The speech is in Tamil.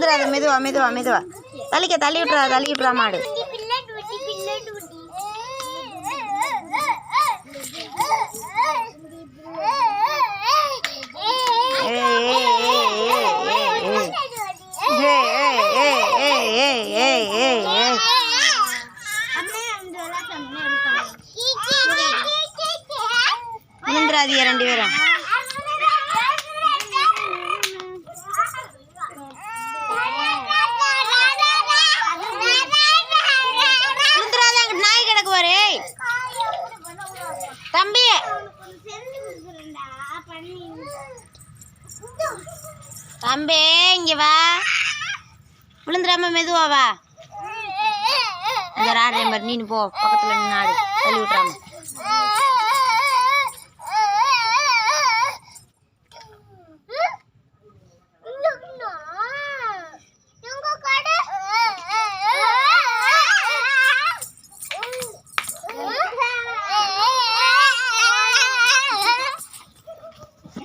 விழுந்துடாத. மெதுவா மெதுவா மெதுவா. தள்ளி விட்டுறா மாடு. விழுந்துடாதீங்க 2 பேரும். நாய் கிடக்கு பாரு தம்பி. தம்பி இங்க வா. விழுந்துடாம மெதுவா வா. இங்க ராடுறேன் பாரு. நீ போ பக்கத்துல நின்று ஆடு. தள்ளி விட்டுறாம.